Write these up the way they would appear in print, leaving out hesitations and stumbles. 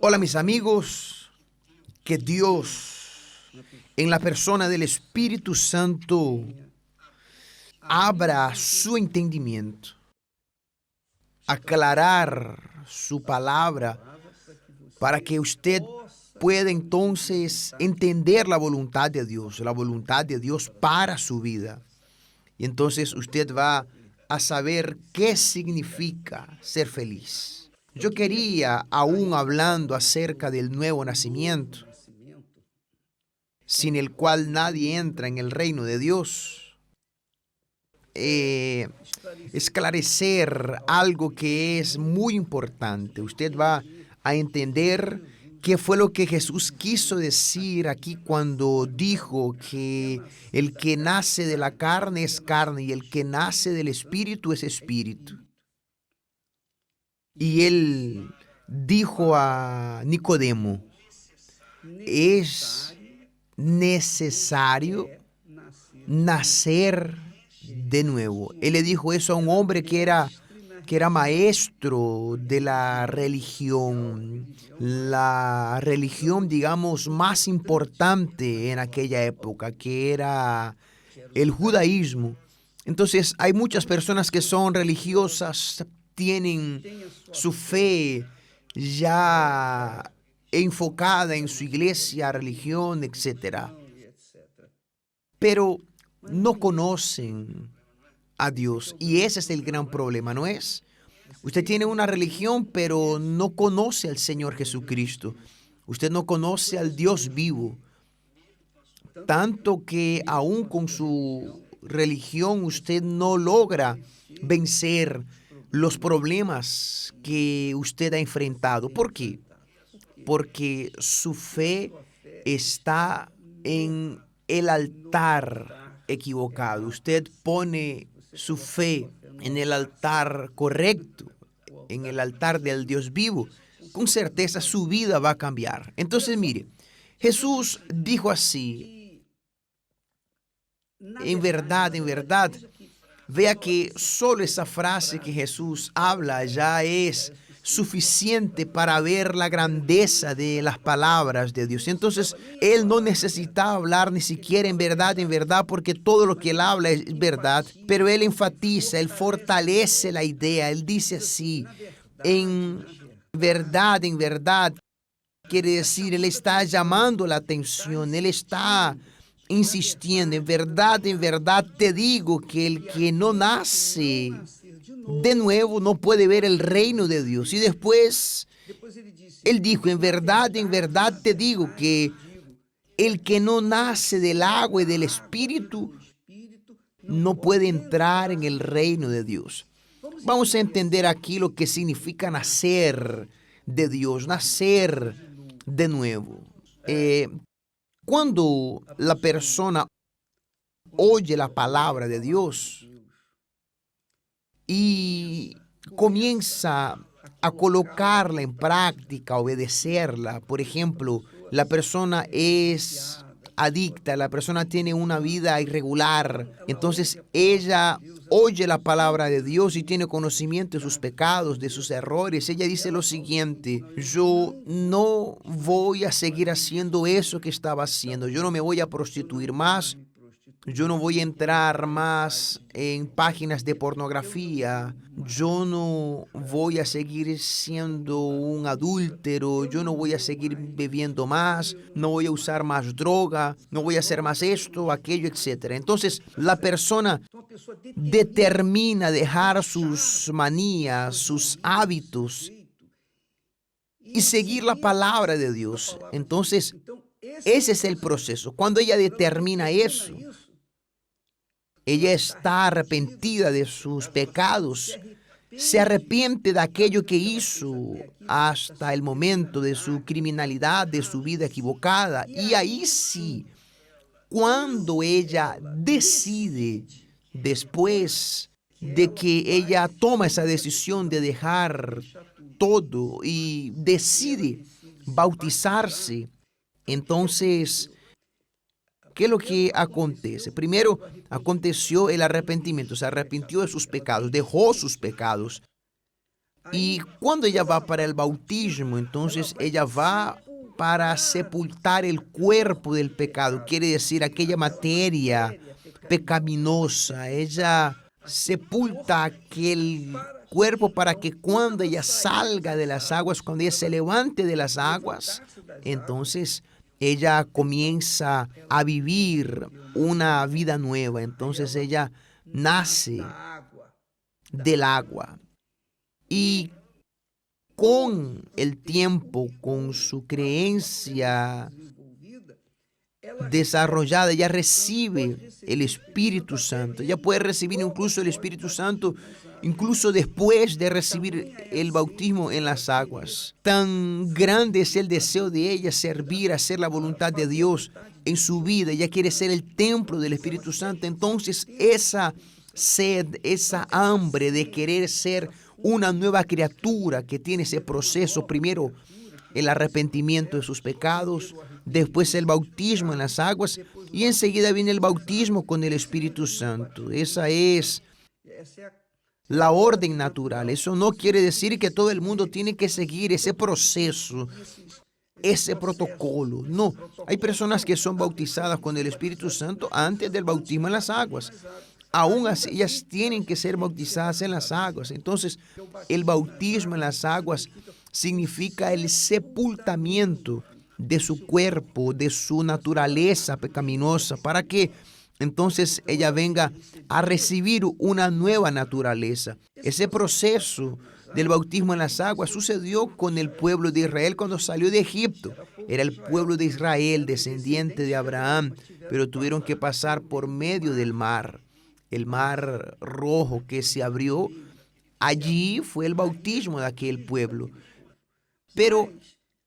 Hola mis amigos, que Dios en la persona del Espíritu Santo abra su entendimiento, aclarar su palabra para que usted pueda entonces entender la voluntad de Dios para su vida. Y entonces usted va a saber qué significa ser feliz. Yo quería, aún hablando acerca del nuevo nacimiento, sin el cual nadie entra en el reino de Dios, esclarecer algo que es muy importante. Usted va a entender qué fue lo que Jesús quiso decir aquí cuando dijo que el que nace de la carne es carne y el que nace del espíritu es espíritu. Y él dijo a Nicodemo, es necesario nacer de nuevo. Él le dijo eso a un hombre que era maestro de la religión, digamos, más importante en aquella época, que era el judaísmo. Entonces, hay muchas personas que son religiosas, tienen su fe ya enfocada en su iglesia, religión, etcétera, pero no conocen a Dios. Y ese es el gran problema, ¿no es? Usted tiene una religión, pero no conoce al Señor Jesucristo. Usted no conoce al Dios vivo. Tanto que aún con su religión usted no logra vencer los problemas que usted ha enfrentado. ¿Por qué? Porque su fe está en el altar equivocado. Usted pone su fe en el altar correcto, en el altar del Dios vivo. Con certeza su vida va a cambiar. Entonces, mire, Jesús dijo así, en verdad, vea que solo esa frase que Jesús habla ya es suficiente para ver la grandeza de las palabras de Dios. Entonces, Él no necesita hablar ni siquiera en verdad, porque todo lo que Él habla es verdad, pero Él enfatiza, Él fortalece la idea. Él dice así, en verdad, quiere decir, Él está llamando la atención, Él está insistiendo, en verdad te digo que el que no nace de nuevo no puede ver el reino de Dios. Y después Él dijo, en verdad te digo que el que no nace del agua y del espíritu no puede entrar en el reino de Dios. Vamos a entender aquí lo que significa nacer de Dios, nacer de nuevo. Cuando la persona oye la palabra de Dios y comienza a colocarla en práctica, obedecerla, por ejemplo, la persona es adicta, la persona tiene una vida irregular, entonces ella oye la palabra de Dios y tiene conocimiento de sus pecados, de sus errores. Ella dice lo siguiente, yo no voy a seguir haciendo eso que estaba haciendo, yo no me voy a prostituir más, yo no voy a entrar más en páginas de pornografía. Yo no voy a seguir siendo un adúltero. Yo no voy a seguir bebiendo más. No voy a usar más droga. No voy a hacer más esto, aquello, etcétera. Entonces, la persona determina dejar sus manías, sus hábitos y seguir la palabra de Dios. Entonces, ese es el proceso. Cuando ella determina eso, ella está arrepentida de sus pecados, se arrepiente de aquello que hizo hasta el momento de su criminalidad, de su vida equivocada. Y ahí sí, cuando ella decide, después de que ella toma esa decisión de dejar todo y decide bautizarse, entonces, ¿qué es lo que acontece? Primero, aconteció el arrepentimiento, se arrepintió de sus pecados, dejó sus pecados. Y cuando ella va para el bautismo, entonces ella va para sepultar el cuerpo del pecado, quiere decir aquella materia pecaminosa. Ella sepulta aquel cuerpo para que cuando ella salga de las aguas, cuando ella se levante de las aguas, entonces ella comienza a vivir una vida nueva. Entonces ella nace del agua. Y con el tiempo, con su creencia desarrollada, ella recibe el Espíritu Santo. Ella puede recibir incluso el Espíritu Santo incluso después de recibir el bautismo en las aguas. Tan grande es el deseo de ella servir, hacer la voluntad de Dios en su vida. Ella quiere ser el templo del Espíritu Santo. Entonces esa sed, esa hambre de querer ser una nueva criatura que tiene ese proceso, primero el arrepentimiento de sus pecados, después el bautismo en las aguas y enseguida viene el bautismo con el Espíritu Santo. Esa es la orden natural. Eso no quiere decir que todo el mundo tiene que seguir ese proceso, ese protocolo. No, hay personas que son bautizadas con el Espíritu Santo antes del bautismo en las aguas. Aún así, ellas tienen que ser bautizadas en las aguas. Entonces, el bautismo en las aguas significa el sepultamiento de su cuerpo, de su naturaleza pecaminosa, para que entonces ella venga a recibir una nueva naturaleza. Ese proceso del bautismo en las aguas sucedió con el pueblo de Israel cuando salió de Egipto. Era el pueblo de Israel, descendiente de Abraham, pero tuvieron que pasar por medio del mar, el mar rojo que se abrió. Allí fue el bautismo de aquel pueblo. Pero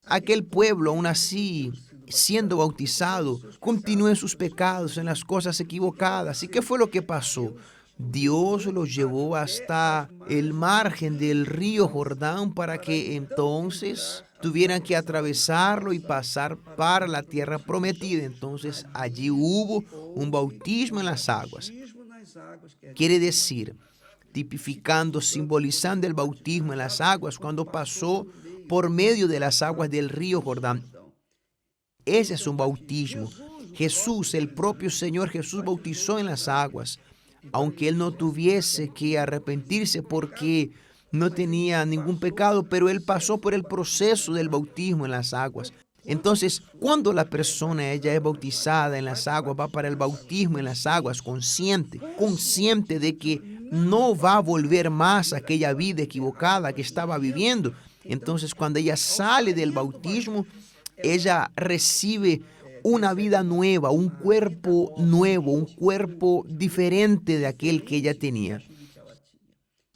aquel pueblo, aún así, siendo bautizado, continuó en sus pecados, en las cosas equivocadas. ¿Y qué fue lo que pasó? Dios los llevó hasta el margen del río Jordán para que entonces tuvieran que atravesarlo y pasar para la tierra prometida. Entonces allí hubo un bautismo en las aguas. Quiere decir, tipificando, simbolizando el bautismo en las aguas cuando pasó por medio de las aguas del río Jordán. Ese es un bautismo. Jesús, el propio Señor Jesús, bautizó en las aguas, aunque él no tuviese que arrepentirse porque no tenía ningún pecado, pero él pasó por el proceso del bautismo en las aguas. Entonces, cuando la persona ella es bautizada en las aguas, va para el bautismo en las aguas, consciente de que no va a volver más a aquella vida equivocada que estaba viviendo. Entonces, cuando ella sale del bautismo, ella recibe una vida nueva, un cuerpo nuevo, un cuerpo diferente de aquel que ella tenía.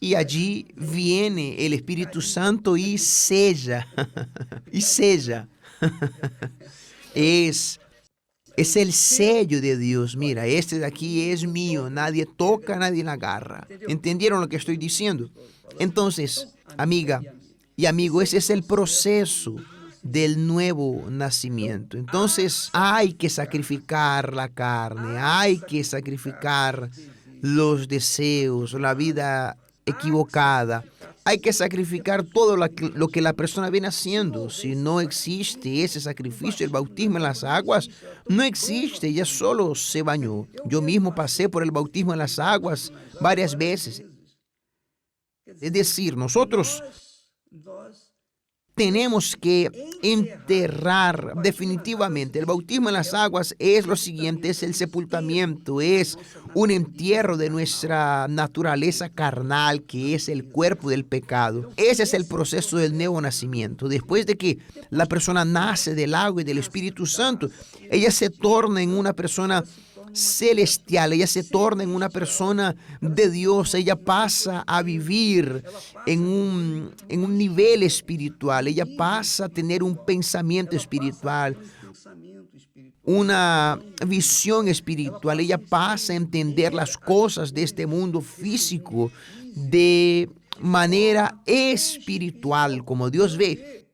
Y allí viene el Espíritu Santo y sella, y sella. Es el sello de Dios. Mira, este de aquí es mío, nadie toca, nadie la agarra. ¿Entendieron lo que estoy diciendo? Entonces, amiga y amigo, ese es el proceso del nuevo nacimiento. Entonces hay que sacrificar la carne, hay que sacrificar los deseos, la vida equivocada. Hay que sacrificar todo lo que la persona viene haciendo. Si no existe ese sacrificio, el bautismo en las aguas, no existe, ella solo se bañó. Yo mismo pasé por el bautismo en las aguas varias veces. Es decir, nosotros tenemos que enterrar definitivamente. El bautismo en las aguas es lo siguiente, es el sepultamiento, es un entierro de nuestra naturaleza carnal, que es el cuerpo del pecado. Ese es el proceso del nuevo nacimiento. Después de que la persona nace del agua y del Espíritu Santo, ella se torna en una persona celestial, ella se torna en una persona de Dios, ella pasa a vivir en un nivel espiritual, ella pasa a tener un pensamiento espiritual, una visión espiritual, ella pasa a entender las cosas de este mundo físico de manera espiritual, como Dios ve.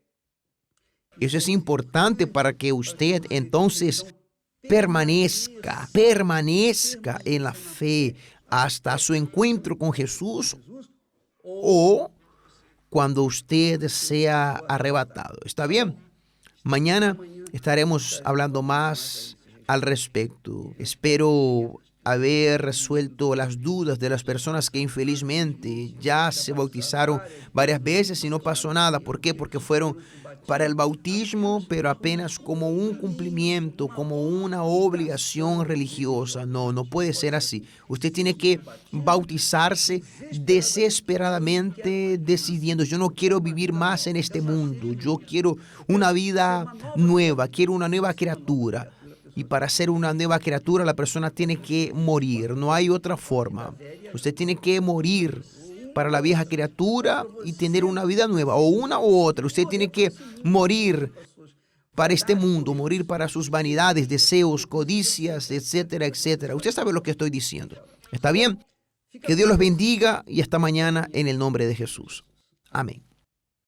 Eso es importante para que usted entonces permanezca en la fe hasta su encuentro con Jesús, o cuando usted sea arrebatado. ¿Está bien? Mañana estaremos hablando más al respecto. Espero haber resuelto las dudas de las personas que infelizmente ya se bautizaron varias veces y no pasó nada. ¿Por qué? Porque fueron para el bautismo, pero apenas como un cumplimiento, como una obligación religiosa. No, no puede ser así. Usted tiene que bautizarse desesperadamente, decidiendo, yo no quiero vivir más en este mundo, yo quiero una vida nueva, quiero una nueva criatura. Y para ser una nueva criatura, la persona tiene que morir. No hay otra forma. Usted tiene que morir para la vieja criatura y tener una vida nueva, o una u otra. Usted tiene que morir para este mundo, morir para sus vanidades, deseos, codicias, etcétera, etcétera. Usted sabe lo que estoy diciendo. ¿Está bien? Que Dios los bendiga y hasta mañana en el nombre de Jesús. Amén.